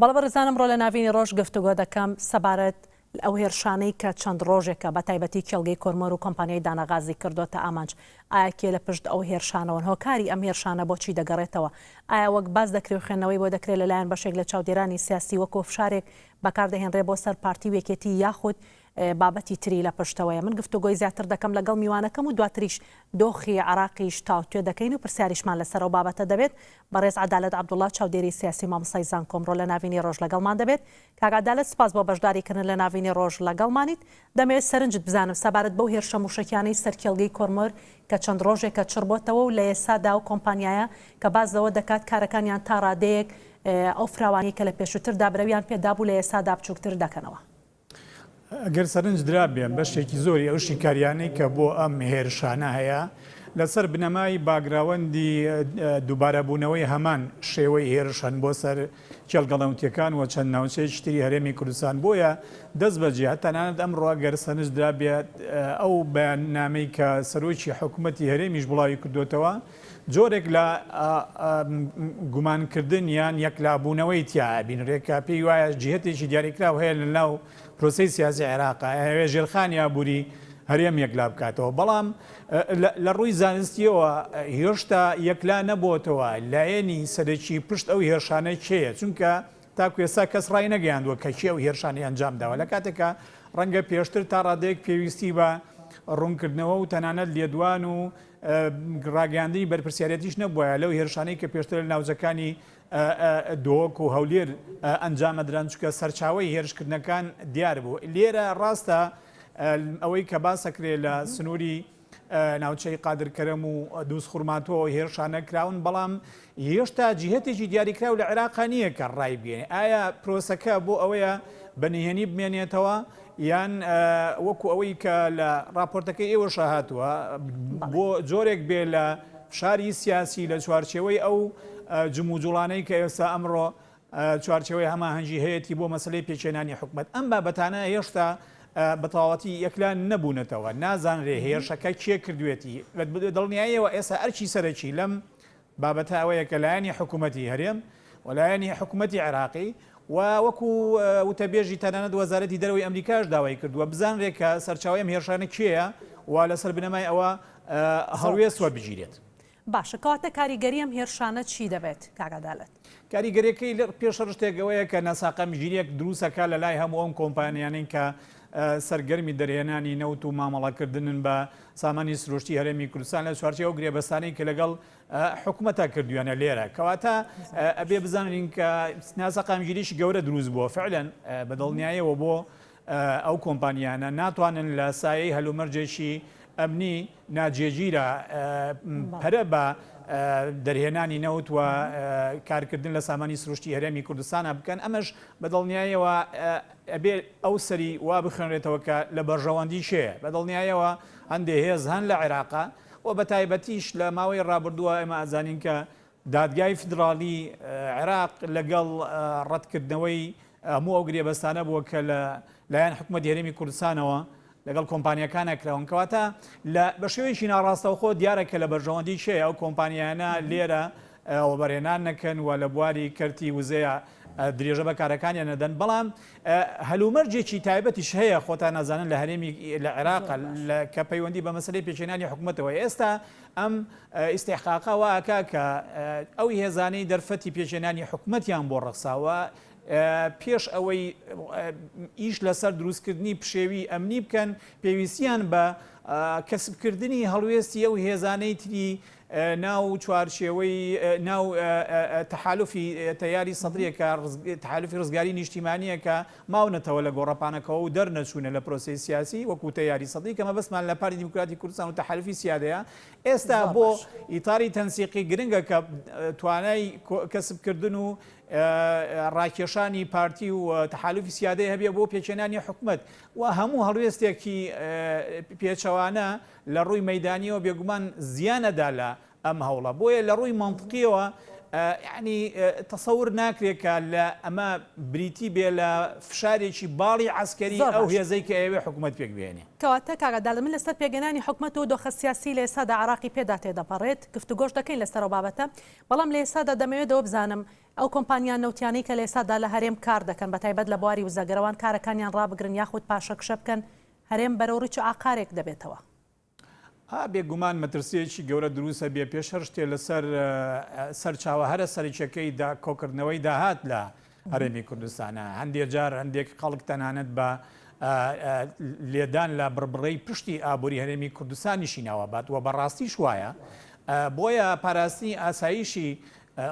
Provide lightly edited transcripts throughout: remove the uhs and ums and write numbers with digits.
بەڵێ بەڕێزانم ڕۆ لە ناوینی ڕۆژ گفتوگۆ دەکەم سەبارەت ئەو هێرشانەی کە چەند ڕۆژێکە بە تایبەتی کێڵگەی کۆرمەر و کۆمپانیای دانەغازی کردوتە ئامانج ئایا کێ لە پشت ئەو هێرشانەوە هۆکاری ئەم هێرشانە بۆچی دەگەڕێتەوە ئایا وەک باز دەکرێت خوێندنەوەی بۆ دەکرێت لەلایەن بەشێک لە چاودێرانی سیاسی وەکو فشارێک بەکاردەهێنرێ بۆ سەر پارتی و یەکێتی یاخود بابەتی تری لە پشتەوەیە. من گفتوگۆی زیاتر دەکەم لەگەڵ میوانەکەم و دواتریش دۆخی عراقیش تاوتوێ دەکەین و پرسیاریشمان لەسەر ئەو بابەتە دەبێت. بەڕێز عەدالەت عەبدوڵڵا چاودێری سیاسی مامۆستای زانکۆمڕۆ لە ناوینی ڕۆژ لەگەڵمان دەبێت. کاک عەدالەت سپاس بۆ بەشداریکردن لە ناوینی ڕۆژ لەگەڵمانیت. دەمەوێت سەرنجت بزانم سەبارەت بەو هێرشە موشکیانەی سەر کێڵگەی کۆرمەر کە چەند ڕۆژێکە چڕبۆتەوە و لە ئێسادا و کۆمپانیایە کە بازەوە دەکات کارەکانیان تا ڕادەیەک ئەو فراوانی کە لە پێشووتردا برەویان پێدابوو لە ئێسادا بچووکتر دەکەنەوە. ئەگەر سەرنج درابێن بەشێکی زۆری ئەو شیکاریانەی کە بۆ ئەم هێرشانە هەیە لەسەر بنەمای باگراوەندی دووبارەبوونەوەی هەمان شێوەی هێرشان بۆ سەر کێڵگەڵەوتیەکان و چەند ناوچەی تری هەرێمی کوردستان بۆیە دەست بەجێ تەنانەت ئەمڕۆ گەر سەرنج درابێت ئەو بەیاننامەی کە سەرۆکی حکوومەتی هەرێمیش بڵاوی کردوتەوە جۆرێک لە گومانکردن یان یەکلابوونەوەی تیا بینڕێکە پێی وایە جهتێکی دیاریکراو هەیە لە ناو پرۆسی سیاسی عێراق هەوێ ژێرخانی یابووری هەرێم یەکلا بکاتەوە بەڵام لە ڕووی زانستیەوە هێشتا یەکلا نەبووتەوە لایەنی سەرەکی پشت ئەو هێرشانە کێیە چونکە تاکو ئێستا کەس ڕای نەگەیاندووە کە کێ ئەو هێرشانی ئەنجامداوە لە کاتێکە ڕەنگە پێشتر تا ڕادەیەک پێویستی بە ڕوونکردنەوە و تەنانەت لێدوان و ڕاگەاندنی بەرپرسیارەتیش نەبووە لەو هێرشانەی کە پێشتر لە ناوچەکانی دۆک و هەولێر ئەنجامەدران چکە سەرچاوی هێرشکردنەکان دیار بوو. لێرە ڕاستە ئەوەی کە باسەکرێت لە سنووری ناوچەی قادرکەرەم و دووس خوڕماتۆ هێرشانە کراون بەڵام هێشتا جهتێکی دیاریکراو لە عێراق نییە کە ڕای بگەێنێ. ئایا پرۆسەکە بۆ ئەوەیە بەنهێنی بمێنێتەوە یان وەکو ئەوەی کە لە راپۆرتەکەی ئێوە شاهاتووە بۆ جۆرێک بێ لە فشاری سیاسی لە چوارچێوەی ئەو جموجوڵانەی کە ئێستا ئەمڕۆ چوارچەوەی هەماهەنگی هەیەی بۆ مەسلەی پێچێنانی حکومەت ئەم بابەتانە هێشتا بەتەواوەتی یەکلان نەبوونەتەوە نازانرێ هێرشەکە کێ کردوێتی دڵنیاییەوە ئێستا ئەرچی سەرەکی لەم بابەتە ئەوەیە کە لایەنی حکوومەتی هەرێم و لایەنی حکوومەتی عێراقی و وەکو وتەبێژی تەنانەت وەزارەتی دەرەوەی ئەمریکاش داوای کردووە بزانرێت کە سەرچاوی ئەم هێرشانە کێیە و لەسەر بنەمای ئەوە هەڵوێستوە بگیرێت. باشە کەواتە کاریگەری ئەم هێرشانە چی دەبێت کاک عەدالەت؟ کاریگەریەکەی پێش شتێکەوەیە کە نەساقە مژیرێک دروستەکە لە لای هەموو ئەم کۆمپانیانەی کە سەرگەرمی دەرهێنانی نەوت و مامەڵەکردن بە سامانی سروشتی هەرێمی کوردستان لە چوارچێوە و گرێبەستانەی کە لەگەڵ حکوومەتە کردویانە لێرە کەواتە ئەبێ بزانین کە ناسەقە مژیریش گەورە دروست بووە فعلەن بەدڵنیاییەوە بۆ ئەو کۆمپانیانە ناتوانن لە سایەی هەلومەرجێکی ئەمنی ناجێگیرە پەرە بە دەرهێنانی نەوت و کارکردن لە سامانی سروشتی هەرێمی کوردستانە بکەن ئەمەش بەدڵنیاییەوە ئەبێ ئەو سەری وا بخێنرێتەوە کە لە بەرژەوەندی شەیە بەدڵنیاییەوە هەندێک هێز هەن لە عێراقا و بە تایبەتیش لە ماوەی ڕابردووە ئێمە ئازانین کە دادگای فدرالی عێراق لەگەڵ ڕەتکردنەوەی هەموو ئەو گرێبەستانە بووە کە لە لایەن حکوومەتی هەرێمی کوردستانەوە لەگەڵ کۆمپانیەکانە کراون کەواتە بە شێوەیەکی ناڕاستەوە خۆ دیارەکە لە بەرژەوەندی شەیە ئەو کۆمپانیانە لێرە بەڕێنان نەکەن و لە بواری کەرتی وزەیە درێژە بەکارەکانیان نەدەن بەڵام هەلومەرجێکی تایبەتیش هەیە خۆتان نازانن لە هەرێمی لە عێراق کە پەیوەندی بە مەسلەی پێچێنانی حکوومەتەوە ئێستا ئەم ئیستیحقاقەوە ئاکا کە ئەو هێزانەی دەرفەتی پێچێنانی حکوومەتیان بۆ ڕەخساوە پێش ئەوەی ئیش لەسەر دروستکردنی پشێوی ئەمنی بکەن پێویستیان بە کەسبکردنی هەڵوێستی ئەو هێزانەی تری ناو چوارچێوەی ناو تەحالوفی تەیاری سەدرێکە تەحالوفی ڕزگاری نیشتیمانیە کە ماونەتەوە لە گۆڕەپانەکەەوە و دەرنەچوونە لە پرۆسی سیاسی وەکو تەیاری سەدری کەمە بەسمان لە پارتی دیموکراتی کوردستان و تەحالوفی سیادەیە ئێستا بۆ ئیتاری تەنسیقی گرنگە کە توانای کەسبکردن و ڕاکێشانی پارتی و تەحالوفی سیادەی هەبێ بۆ پێچێنانی حکوومەت و هەموو هەڵوێستێکی پێچەوانە لە ڕووی مەیدانیەوە بێگومان زیانەدا لە ئەم هەوڵە بۆیە لە ڕووی منطقیەوە ینی تەسەور ناکرێکە لە ئەمە بریتی بێ لە فشارێکی باڵی عسکەری ئەو هێزەی کە ئێوێ حکوومەت پێک بێنێ کەواتە کاک عەدالەت من لەسەر پێگەنانی حکوومەت و دۆخە سیاسی لە ئێستادا عێراقی پێدا تێدەپەڕێت گفتوگۆش دەکەین لەسەر ئەو بابەتە بەڵام لە ئێستادا دەمەوێت ئەوە بزانم ئەو کۆمپانیان نەوتیانەی کە لە ئێستادا لە هەرێم کار دەکەن بە تایبەت لە بواری وزەگەرەوان کارەکانیان ڕابگرن یاخود پاشەکشە بکەن هەرێم بەرەو ڕیچ ئاقارێک دەبێتەوە. بێگومان مەترسیەکی گەورە دروستە بێ پێش هەر شتێ لەسەر سەرچاوە هەرە سەرچەکەی کۆکردنەوەی داهات لە هەرێمی کوردستانە. هەندێک جار هەندێک خەڵک تەنانەت بە لێدان لە بڕبڕەی پشتی ئابووری هەرێمی کوردستانیشی ناوەبات وە بەڕاستیش وایە. بۆیە پاراستنی ئاساییشی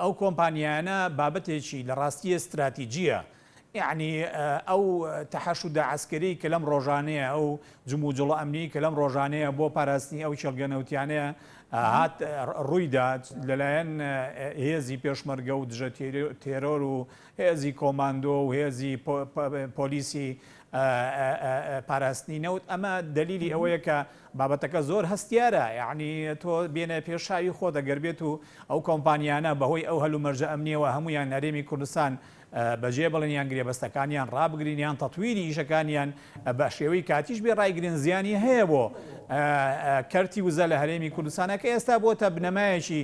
ئەو کۆمپانیانە بابەتێکی لە ڕاستی استراتیجیە. یعنی ئەو تەحەشودا عسکەری کە لەم ڕۆژانەیە ئەو جموجڵە ئەمنی کە لەم ڕۆژانەیە بۆ پاراستنی ئەو چێلگەنەوتیانەیە هات ڕوویدا لەلایەن هێزی پێشمەرگە و دژە تێرۆر و هێزی کۆماندۆ و هێزی پۆلیسی پاراستنی نەوت. ئەمە دلیلی ئەوەیە کە بابەتەکە زۆر هەستیارە. یعنی تۆ بێنە پێشاوی خۆ دەگەربێت و ئەو کۆمپانیانە بەهۆی ئەو هەلومەرجە ئەمنیەوە هەمویان هەرێمی کوردستان بەجێ بڵێنیان گرێبەستەکانیان ڕابگرینیان تەتویری ئیشەکانیان بە شێوەی کاتیش بێ ڕایگرین زیانی هەیە بۆ کەرتی وزە لە هەرێمی کوردستانە کە ئێستا بۆتە بنەمایەکی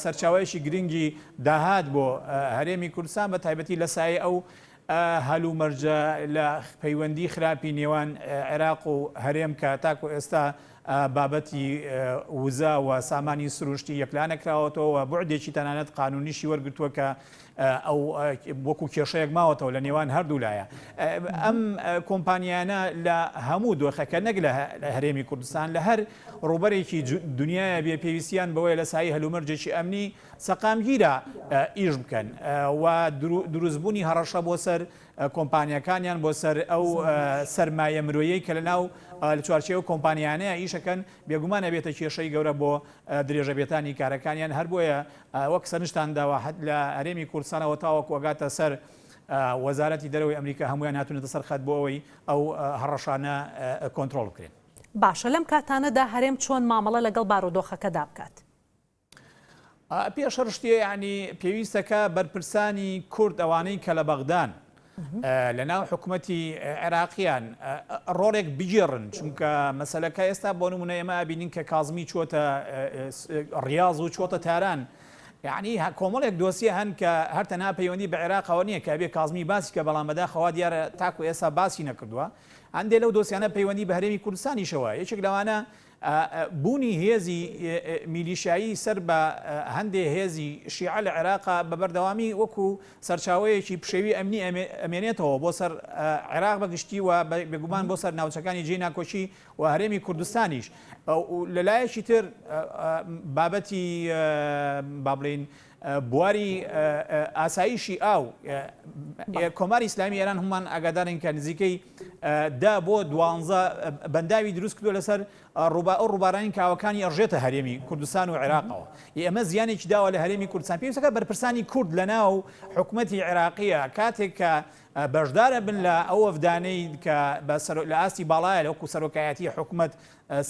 سەرچاوایشی گرنگی داهات بۆ هەرێمی کوردستان بە تایبەتی لە سایە ئەو هەلومەرجە لە پەیوەندی خراپی نێوان عێراق و هەرێم کە تاکو ئێستا بابەتی وزە و سامانی سروشتی یەکلان نەکراوەتەوە بوعدێکی تەنانەت قانونیشی وەرگرتووە کە ئەو وەکو کێشەیەک ماوەتەوە لە نێوان هەردوو لایە. ئەم کۆمپانیانە لە هەموو دۆخەکە نەک لە هەرێمی کوردستان لە هەر ڕوبەرێکی دنیاە بێ پێویستیان بەوەی لە سایی هەلومەرجێکی ئەمنی سەقامگیرە ئیش بکەن و دروستبوونی هەڕەشە بۆ سەر کۆمپانیەکانیان بۆ سەر ئەو سەرمایە مرۆیی کە لەناو لە چوارچێوە کۆمپانیانەیە ئیشەکەن بێگومانە بێتە کێشەی گەورە بۆ درێژەبێتانی کارەکانیان. هەر بۆیە وەک سەرنجتانداوە لە هەرێمی کوردستانەوە تاوەکو وەگاتە سەر وەزارەتی دەرەوەی ئەمریکا هەمویان هاتوونەتە سەر خەت بۆ ئەوەی ئەو هەڕەشانە کۆنتترۆل بکرێن. باشە لەم کاتانەدا هەرێم چۆن مامەڵە لەگەڵ بارودۆخەکەدا بکات؟ پێش هەرشتێ ینی پێویستەکە بەرپرسانی کورد ئەوانەی کە لە بەغدان لەناو حکوومەتی عێراقیان ڕۆڵێک بگێڕن چونکە مەسەلەکە ئێستا بۆ نمونە ئێمە بینین کە کازمی چۆتە ڕاز و چۆتە تاران. یعنی کۆمەڵێک دۆسیە هەن کە هەرتەنها پەیوەندی بە عێراقەوە نییە کە بێ کازمی باسی کە بەڵام بەداخەوا دیارە تاکو ئێستا باسی نەکردووە. هەندێک لەو دۆسیانە پەیوەندی بە هەرێمی کوردستانیشەوە. یەکێک لەوانە بوونی هێزی میلیشایی سەر بە هەندێک هێزی شیعە لە عێراقا بە بەردەوامی وەکو سەرچاوەیەکی پشێوی ئەمنی ئەمێنێتەوە بۆ سەر عێراق بەگشتی و بێگومان بۆ سەر ناوچەکانی جێی ناکۆچی و هەرێمی کوردستانیش. لەلایەکی تر بابەتی با بڵێن بواری ئاساییشی ئاو کۆماری ئیسلامی ئێران هەمومان ئاگادارن کە نزیکەی دا بۆ 12 بەنداوی دروست کردو لەسەر ئەو ڕووبارانی کاوەکانی ئەڕژێتە هەرێمی کوردستان و عێراقەوە. ئەمە زیانێکی داوە لە هەرێمی کوردستان. پێویستەکە بەرپرسانی کورد لەناو حکوومەتی عێراقیە کاتێک کە بەشدارە بن لە ئەو وەفدانەی کە لە ئاستی باڵایە لەوەکو سەرۆکایەتی حکوومەت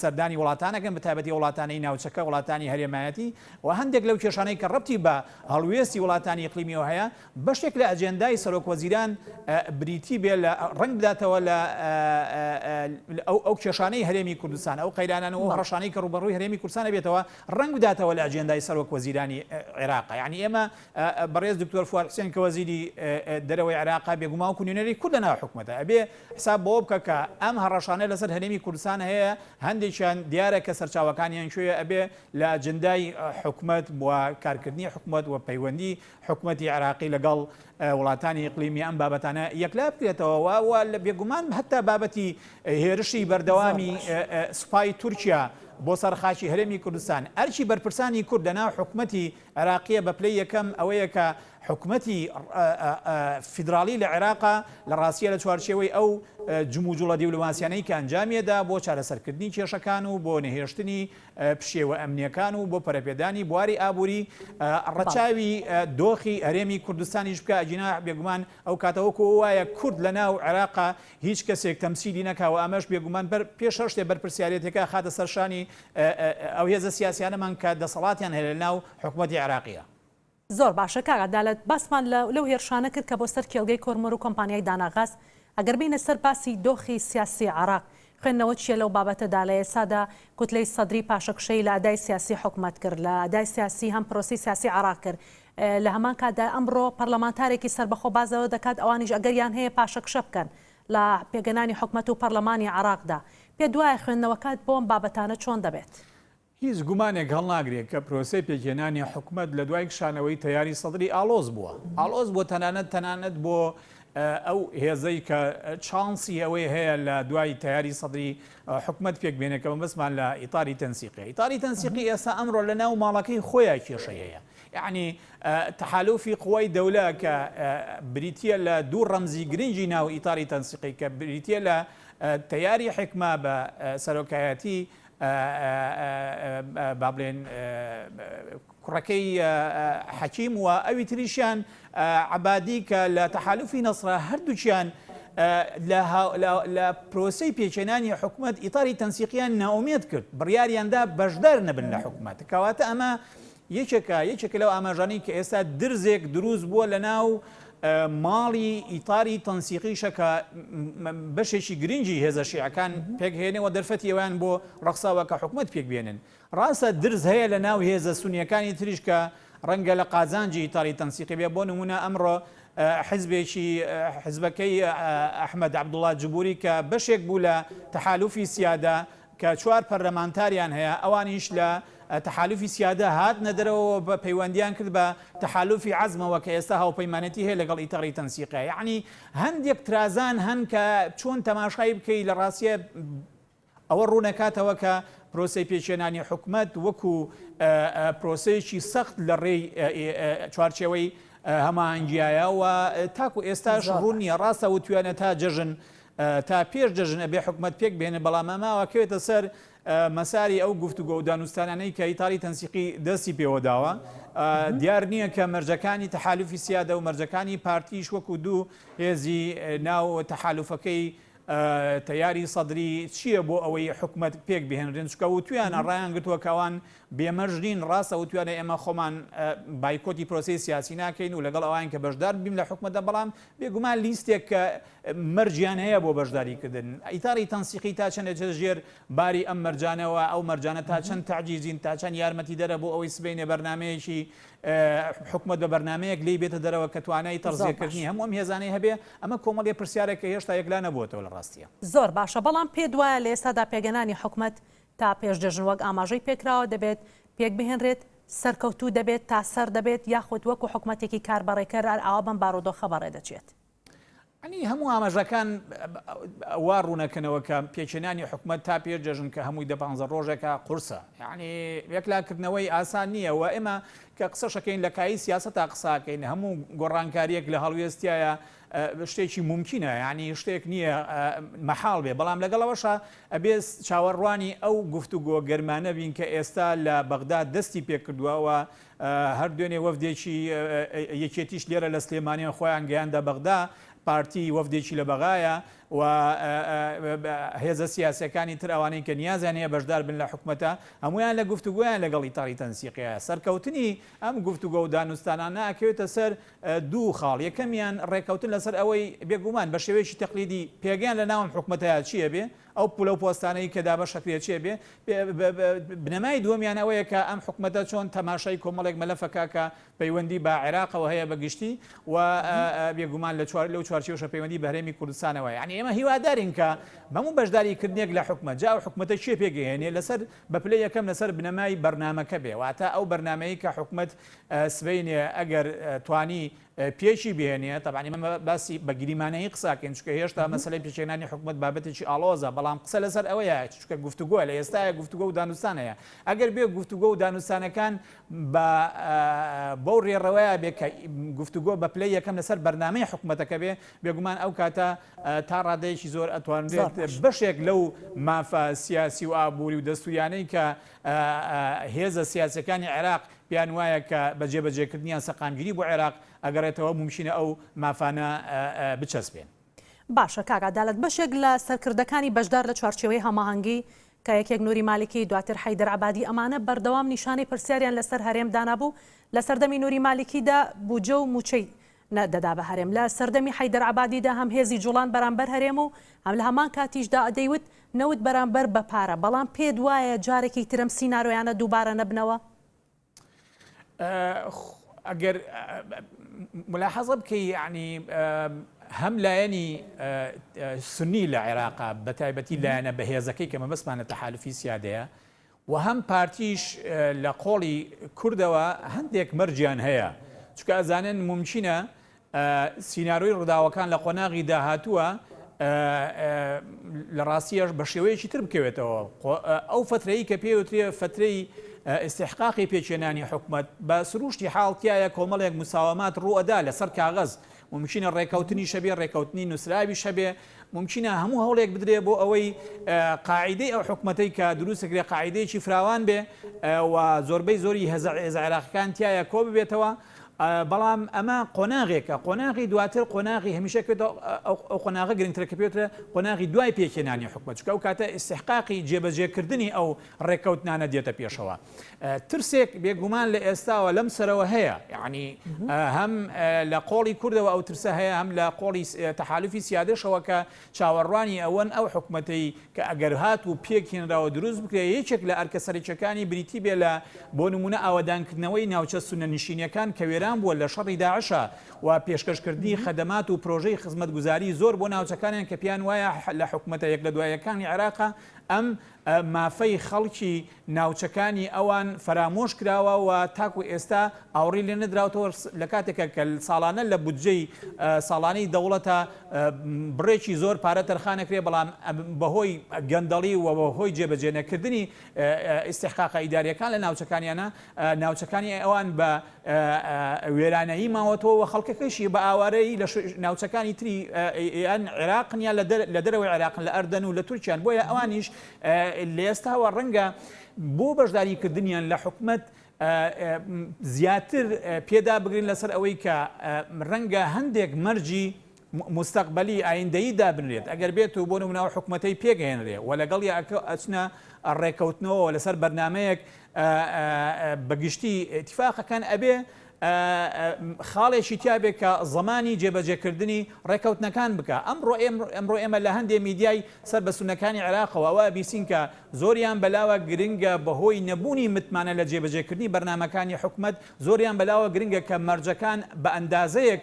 سەردانی وڵاتانەکەن بە تایبەتی وڵاتانی ناوچەکە وڵاتانی هەرێمایەتی و هەندێک لەو کێشانەی کە ڕەبتی بە هەڵوێستی وڵاتانی ئیقلیمیەوە هەیە بەشێک لە ئەجێندای سەرۆکوەزیران بریتی بێ لە ڕنگ بداتەوە لە ئەو کێشانەی هەرێمی کوردستان ئەو قەیرانان و ڕەشانەی کە ڕوبەڕووی هەرێمی کوردستانە بێتەوە ڕنگ بداتەوە لە ئەجێندای سەرۆکوەزیرانی عێراق. یعنی ئێمە بەڕێز دکتۆر فواد حوسێن کە وەزیری دەرەوەی عێراق بێگومان و نوێنەری کورد لەناو حکوومەتە ئەبێ حساب بۆ بکە کە ئەم هەڕەشانە لەسەر هەرێمی کوردستان هەیە هەندێکیان دیارە کە سەرچاوەکانیان کوێیە ئەبێ لە ئەجەندای حکوومەت بۆ کارکردنی حکوومەت و پەیوەندی حکوومەتی عێراقی لەگەڵ وڵاتانی ئیقلیمی ئەم بابەتانە یەکلا بکرێتەوە و لە بێگومان هەتا بابەتی هێرشی بەردەوامی سوپای تورکیا بۆ سەرخاشی هەرێمی کوردستان ئەرچی بەرپرسانی کورد لەناو حکوومەتی عێراقیە بە پلەی یەکەم ئەوەیە کە حکوومەتی فیدراالی لە عێراقا لە ڕاستیە لە چوارچێوەی ئەو جموجوڵە دیولۆماسیانەی کە ئەنجامێدا بۆ چارەسەرکردنی کێشەکان و بۆ نەهێشتنی پشێوە ئەمنیەکان و بۆ پەرەپێدانی بواری ئابووری ڕەچاوی دۆخی هەرێمی کوردستانیش بکە ئەجینا بێگومان ئەو کاتەوەکو وایە کورد لە ناو عێراقا هیچ کەسێک تەمسیلی نەکاوە ئەمەش بێگومان پێش شتێ بەرپرسیارەتەکە خاتە سەرشانی ئەو هێزە سیاسیانەمان کە دەسەڵاتیان هەیە لە ناو حکوومەتی عێراقیە. زۆر باشە کاگادالت باسمان لەو هێرشانە کرد کە بۆ سەر کێڵگەی کۆرمەر و کۆمپانیای داناغاز ئەگەر بینە سەر باسی دۆخی سیاسی عێراق خوێندنەوە چیە لەو بابەتەدا لە ئێسادا کوتلەی سەدری پاشەکشەی لە ئەدای سیاسی حکومەت کرد لە ئەدای سیاسی هەم پرۆسی سیاسی عێراق کرد لە هەمان کاتدا ئەمڕۆ پەرلەمانتارێکی سربەخۆ بازەوە دەکات ئەوانیش ئەگەریان هەیە پاشەکشە بکەن لە پێگەنانی حکومەت و پەرلەمانی عراقدا. پێ دوایە خوێندنەوەکات بۆم بابەتانە چۆن دەبێت؟ هیچ گومانێک هەڵ ناگرێت کە پرۆسی پێکهێنانی حکومەت لە دوای کشانەوەی تەیاری سەدری ئالۆز بووە. ئالۆز بۆ تەنانەت بۆ ئەو هێزەی کە چانسی ئەوەی هەیە لە دوای تیاری سەدری حکومت پێک بێنێکەوە بەسمان لە ئیتاری تەنسیقی. ئیتاری تەنسیقی ئێستا ئەمڕۆ لە ناو ماڵەکەی خۆیان کێشەیەیە. یعنی تحالفی قوای دەولە کە بریتە لە دوو ڕەمزی گرنگی ناو ئیتاری تەنسیقی کە بریتە لە تیاری حکما بە سەرۆکایەتی با بڵێن کوڕەکەی حەکیم و ئەوی تریشیان عبادی کە لە تحالفی نەسرە هەردووچیان لە پرۆسەی پێچێنانی حکومت ئیتاری تەنسیقیان ناومێت کرد بڕیاریاندا بەشدار نەبن لە حکومەت کەواتە ئەمە یەکێکە لەو ئاماژانەی کە ئێستا درزێک دروست بووە لە ناو ماڵی ئیتاری تەنسیقیشەکە بەشێکی گرنگی هێزە شیعەکان پێکهێنەوە دەرفەتی ئەویان بۆ ڕەخساوە کە حکومت پێک بێنن. ڕاستە درز هەیە لە ناو هێزە سونیەکانی تریش کە ڕەنگە لە قازانجی ئیتاری تەنسیقی بێ بۆ نمونە ئەمڕۆ حزبەکەی ئەحمەد عەبدوڵڵا جبوری کە بەشێک بوو لە تەحالوفی سیادا کە 4 پەرلەمانتاریان هەیە ئەوانیش لە تحالفی سیادا هات نەدەرەوە بە پەیوەندیان کرد بە تحالفی عەزمەوە کە ئێستا هاوپەیمانەتی هەیە لەگەڵ ئیتاری تەنسیقی. یعنی هەندێک ترازان هەن کە چۆن تەماشای بکەی لە ڕاستیە ئەوە ڕوونەکاتەوە کە پرۆسی پێچێنانی حکومت وەکو پرۆسەیەکی سەخت لە ڕێی چوارچێوەی هەماهەنگیایە و تاکو ئێستاش ڕوون نییە. ڕاستە وتوانە تا جەژن تا پێش جەژن ئەبێ حکومت پێک بێنێ بەڵام ئەماوە کەوێتە سەر مەساری ئەو گفتوگۆ و دانوستانانەی کە ئیتاری تەنسیقی دەستی پێوەداوە. دیار نییە کە مەرجەکانی تەحالوفی سیادە و مەرجەکانی پارتیش وەکو دوو هێزی ناو تەحالوفەکەی تیاری سەدری چییە بۆ ئەوەی حکومت پێک بهێنرێن چکە و تویانە ڕایان گرتووە کەوان بێمەژنین ڕاستە و توانێ ئێمە خۆمان بایکۆتی پرۆسی سیاسی ناکەین و لەگەڵ ئەوان کە بەشدار بیم لە حکومەتە بەڵام بێگومان لیستێک کە مەرجیان هەیە بۆ بەشداریکردن. ئیتاری تەنسیقی تا چەندێک ژێر باری ئەم مەرجانەوە ئەو مەرجانە تا چەند تعجیزین تا چەند یارمەتی دەرە بۆ ئەوەی سبەینێ بەرنمەیەکی حکومت بە بەرنمەیەک لی بێتە دەرەوە کە توانای تەرزیەکردنی هەموو هێزانەی هەبێ ئەمە کۆمەڵی پرسیارێکە هێشتا یەکلا نەبووەوە لە ڕاستیە. زۆر باشە بەڵام پێ دوایە لە ئێستادا پێگەنانی حکومت تا پێش جەژن وەک ئاماژەی پێکراوە دەبێت پێک بهێنرێت سەرکەوتوو دەبێت تا سەر دەبێت یاخود وەکو حکومەتێکی کاربڕێکەر ئاوا بم بارودۆخە بەڕێ دەچێت. ئەنی هەموو ئاماژەکان وا ڕوونەکەنەوە کە پێچێنانی حکومت تا پێش جەژن کە هەمووی 15 ڕۆژێکە قورسە. یعنی یەکلاکردنەوەی ئاسان نییە و ئێمە کە قسەشەکەین لە کایی سیاسەتا قساکەین هەموو گۆڕانکاریەک لە هەڵوێستایە شتێکی ممکنە یعنی شتێک نییە مەحاڵ بێ بەڵام لەگەڵەوەشە ئەبێ چاوەڕوانی ئەو گفتوگۆ گەرمانە بین کە ئێستا لە بەغداد دەستی پێکردووەوە هەر دوێنێ وەفدێکی یەکێتیش لێرە لە سلێمانیان خۆیان گەیاندا بەغدا پارتی وەفدێکی لە بەغایە و هێزە سیاسەکانی تر ئەوانەی کە نیازیان هەیە بەشدار بن لە حکومەتە هەمویان لە گفتوگویان لەگەڵ ئیتاری تەنسیقیە. سەرکەوتنی ئەم گفتوگۆ و دانوستانانە ئەکەوێتە سەر دوو خاڵ. یەکەمیان ڕێکەوتن لەسەر ئەوەی بێگومان بە شێوەیەکی تەقلیدی پێگەیان لە ناوم حکومەتەیە چییە بێ ئەو پولە و پۆستانەی کە دابەشەکرێت چێ بێ بنەمای دووەمیان ئەوەیە کە ئەم حکومەتە چۆن تەماشای کۆمەڵێک مەلەفەکە کە پەیوەندی بە عێراقەوە هەیە بەگشتی و بێگومان لەو چوارچێوەشە پەیوەندی بە هەرێمی کوردستانەوە. یعنی ئێمە هیوادارین کە هەموو بەشداریکردنێک لە حکومەت جا حکومەتە چێ پێگەهێنێ لەسەر بە پلەی یەکەم لەسەر بنەمای بەرنامەکە بێ واتە ئەو بەرنمەیە کە حکومەت سبەینێ ئەگەر توانی پێشی بهێنێ تەبانی مە باسی بە گریمانەی قساکەین چکە هێشتا مەسەلەی پێچێنانی حکومت بابەتێکی ئالۆزە بەڵام قسە لەسەر ئەوەیە چکە گفتوگۆ لە ئێستاە گفتوگۆ و دانوستانەیە ئەگەر بێ گفتوگۆ و دانوستانەکان بەو ڕێڕەوەیە بێ کە گفتوگۆ بە پلەی یەکەم لەسەر بەرنامەی حکومەتەکە بێ بێگومان ئەو کاتە تا ڕادەیەکی زۆر ئەتوانرێت بەشێک لەو مافە سیاسی و ئابووری و دەستوریانەی کە هێزە سیاسەکانی عێراق پیان وایە کە بەجێبەجێکردنیان سەقامگیری بۆ عێراق ئەگەڕێتەوە ممکنە ئەو مافانە بچەسبێن. باشە کاک عەدالەت بەشێک لە سەرکردەکانی بەشدار لە چوارچێوەی هەماهەنگی کە یەکێک نووری مالیکی دواتر حەیدەر عەبادی ئەمانە بەردەوام نیشانەی پرسیاریان لەسەر هەرێم دانابوو لە سەردەمی نووری مالیکیدا بوجە و موچەی نەدەدا بە هەرێم لە سەردەمی حەیدەر عەبادیدا هەم هێزی جوڵان بەرامبەر هەرێم و هەم لە هەمان کاتیشدا ئەدەیوت نەوت بەرامبەر بە پارە بەڵام پێ دوایە جارێکی ترم سیناڕۆیانە دووبارە نەبنەوە. ئەگەر ملاحەزە بکەی یعنی هەم لایەنی سنی لە عێراقا بە تایبەتی لایەنە بەهێزەکەی کە مەبەستمانە تەحالفی سیادەیە و هەم پارتیش لە قۆڵی کوردەوە هەندێک مەرجیان هەیە چکە ئەزانن ممکنە سیناڕۆی ڕووداوەکان لە قۆناغی داهاتووە لە ڕاستیەش بە شێوەیەکی تر بکەوێتەوە ئەو فترەی کە پێوترێ فترەی استحقاقی پێچێنانی حکومت بە سروشتی حاڵتیایە کۆمەڵێک مساوامات ڕوئەدا لەسەر کاغەز ممکنە ڕێکەوتنی شەبێ ڕێکەوتنی نووسراوی شەبێ ممکنە هەموو هەوڵێک بدرێ بۆ ئەوەی قاعدەی ئەو حکومەتەی کە دروستەکرێ قاعدەیەکی فراوان بێ و زۆربەی زۆری هێز عێراقیەکان تایە کۆ ببێتەوە بەڵام ئەمە قۆناغێکە قۆناغی دواتر قۆناغی هەمیشە ئەو قۆناغە گرنگترە کە پێوترە قۆناغی دوای پێکێنانی حکومت چکە ئەو کاتە استحقاقی جێبەجێکردنی ئەو ڕێکەوتنانە دێتە پێشەوە ترسێک بێگومان لە ئێستاوە لەم سەرەوە هەیە یعنی هەم لە قۆڵی کوردەوە ئەو ترسە هەیە هەم لە قۆڵی تەحالفی سیادەشەوە کە چاوەڕوانی ئەوەن ئەو حکومەتەی کە ئەگەر هات و پێکهێنراوە دروست بکرێ یەکێک لە ئەرکە سەرچەکانی بریتی بێ لە بۆ نمونە ئاوەدانکردنەوەی ناوچە سونە نشینیەکان کە وێران بووە لە شەڕی داعشە و پێشکەشکردنی خەدەمات و پرۆژەی خزمەتگوزاری زۆر بۆ ناوچەکانیان کە پیان وایە لە حکومەتە یەک لە دوایەکانی عێراقا ئەم مافەی خەڵکی ناوچەکانی ئەوان فرامۆش کراوە و تاکو ئێستا ئاوڕی لێ نەدراوتەوە لە کاتێکە کە ساڵانە لە بودجەی ساڵانەی دەوڵەتە بڕێکی زۆر پارە تەرخانەکرێ بەڵام بەهۆی گەندەڵی و بەهۆی جێبەجێنەکردنی ئیستحقاقە ئیداریەکان لە ناوچەکانیانە ناوچەکانی ئەوان بە وێرانەیی ماوەتەوە و خەڵکەکەشی بە ئاوارەی لە ناوچەکانی تری یان عێراقنیان لە دەرەوەی عێراقن لە ئەردەن و لە تورکیان بۆیە ئەوانیش لە ئێستاوە ڕەنگە بۆ بەشداریکردنیان لە حکومت زیاتر پێدا بگرین لەسەر ئەوەی کە ڕەنگە هەندێک مەرجی مستقبلی ئایندەیی دابنرێت ئەگەر بێت و بۆ نمونەوە حکومەتەی پێگەێنرێ و لەگەڵ ئەچنە ڕێکەوتنەوە لەسەر بەرنمەیەک بەگشتی اتفاقەکان ئەبێ خاڵێکی تیابێت کە زمانی جێبەجێکردنی ڕێکەوتنەکان بکە ئەمڕۆ ئێمە لە هەندێک میدیای سەر بە سونەکانی عێراقەوە ئەوە بیسین کە زۆریان بەلاوە گرنگە بەهۆی نەبوونی متمانە لە جێبەجێکردنی بەرنمەکانی حکومت زۆریان بەلاوە گرنگە کە مەرجەکان بە ئەندازەیەک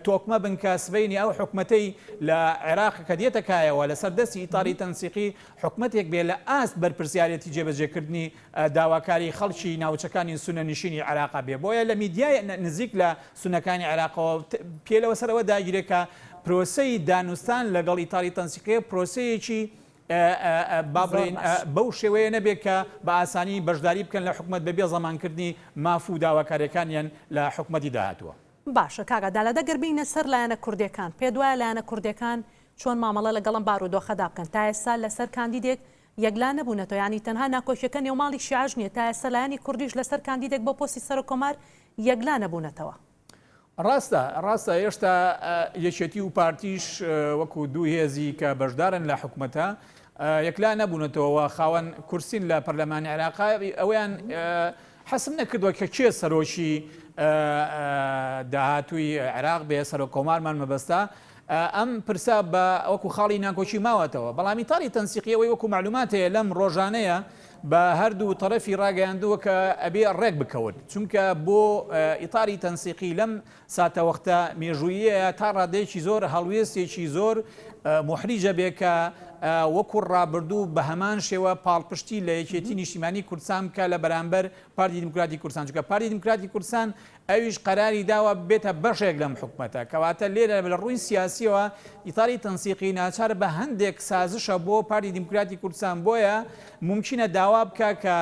تۆکمە بن کە سبەینی ئەو حکومەتەی لە عێراق کە دێتەکایەوە لەسەر دەستی ئیتاڵی تەنسیقی حکومەتێک بێ لە ئاست بەرپرسیارەتی جێبەجێکردنی داواکاری خەڵکی ناوچەکانی سونە نشینی عێراق بێ بۆیە لە میدیای نزیک لە سونەکانی عێراقەوە پێلەوە سەرەوە داگیرێکە پرۆسەی دانوستان لەگەڵ ئیتاڵی تەنسیقی پرۆسەیەکی بابڕین بەو شێوەیە نەبێت کە بە ئاسانی بەشداری بکەن لە حکومت بەبێ زەمانکردنی ماف و داواکاریەکانیان لە حکومەتی داهاتووە. باشە کاگەدا لە دەگەربینە سەر لایەنە کوردەکان پێ دوایە لایەنە کوردەکان چۆن مامەڵە لەگەڵم بارودۆخەدا بکەن تا ئێستا لەسەر کاندیدێک یەکلا نەبوونەتەوە ینی تەنها ناکۆشیەکە نێوماڵی شیعج نییە تا ئێستا لایەنی کوردیش لەسەر کاندیدێک بۆ پۆستی سەر کۆمار یەکلا نەبوونەتەوە. ڕاستە هێشتا یەکێتی و پارتیش وەکو دوو هێزی کە بەشدارن لە حکومەتە یەکلا نەبوونەتەوە خاوەن کورسین لە پەرلەمانی عێراقا ئەویان حەسم نەکردووە کە کێ سەرۆکی داهاتووی عێراق بێ سەرۆک کۆمارمان مەبەستا ئەم پرسا بە وەکو خاڵی ناکۆچی ماوەتەوە بەڵام ئیتاڵی تەنسیقیەوەی وەکو معلومات هەیە لەم ڕۆژانەیە بە هەردوو تەرەفی ڕاگەیاندووە کە ئەبێ ڕێک بکەوت چونکە بۆ ئیتاڵی تەنسیقی لەم ساتەوەختە مێژوویە تا ڕادێکی زۆر هەڵوێستێکی زۆر محریجە بێ کە وەکو ڕابردوو بە هەمان شێوە پاڵپشتی لە یەکێتی نیشتیمانی کوردستان کە لە بەرامبەر پارتی دیموکراتی کوردستان چونکە پارتی دیموکراتی کوردستان ئەویش قەراری داوە بێتە بەشێک لەم حکومەتە کەواتە لێرە لە ڕووی سیاسیەوە ئیتاڵی تەنسیقی ناچار بە هەندێک سازشە بۆ پارتی دیموکراتی کوردستان بۆیە ممکنە داوا بکە کە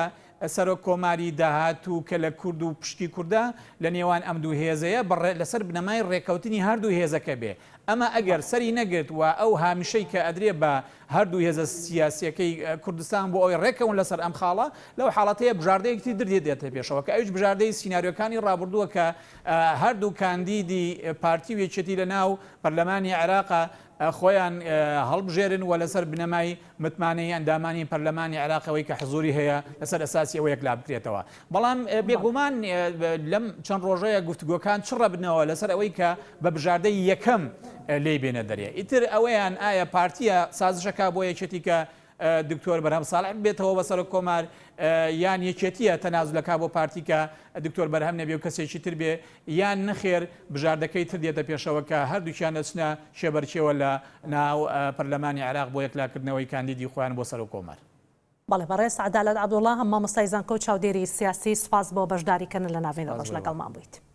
سەرۆک کۆماری داهاتوو کە لە کورد و پشتی کووردە لە نێوان ئەم دوو هێزەیە لەسەر بنەمای ڕێکەوتنی هەردوو هێزەکە بێ ئەمە ئەگەر سەری نەگرت و ئەو هامیشەی کە ئەدرێ بە هەردوو هێزە سیاسیەکەی کوردستان بۆ ئەوی ڕێکەون لەسەر ئەم خاڵە لەو حاڵەتەیە بژاردەیەکی دێتە پێشەوە کە ئەوش بژاردەی سیناریۆکانی ڕابردووە کە هەردوو کاندیدی پارتی وێچێتی لە ناو پەرلەمانی عێراقا خۆیان هەڵبژێرن و لەسەر بنەمای متمانەی ئەندامانی پەرلەمانی عێراقەوەی کە حزوری هەیە لەسەر ئەساسی ئەوە یەکلا بکرێتەوە بەڵام بێگومان لەم چەند ڕۆژەیە گفتوگۆکان چڕە بنەوە لەسەر ئەوەی کە بە بژاردەی یەکەم لێ بێنە دەرێ ئیتر ئەوەیان ئایا پارتیە سازشەکە بۆ یەکێتی کە دکتۆر بەرهەم ساڵح بێتەوە بەسەر کۆمار یان یەکێتیە تەنازولەکە بۆ پارتیکە دکتۆر بەرهەم نەبێ و کەسێکی تر بێ یان نەخێر بژاردەکەی تر دێتە پێشەوە کە هەردووکیان دەچنە شێبەرچێوە لە ناو پەرلەمانی عێراق بۆ یەکلاکردنەوەی کاندیدی خۆیان بۆ سەر کۆمار. بەڵێ بەڕێز عەدالەت عەبدوڵڵا هەموو مامۆستای زانکۆ و چاودێری سیاسی سپاس بۆ بەشداریکردن لە ناوێنە ڕۆژ لەگەڵمان بوویت.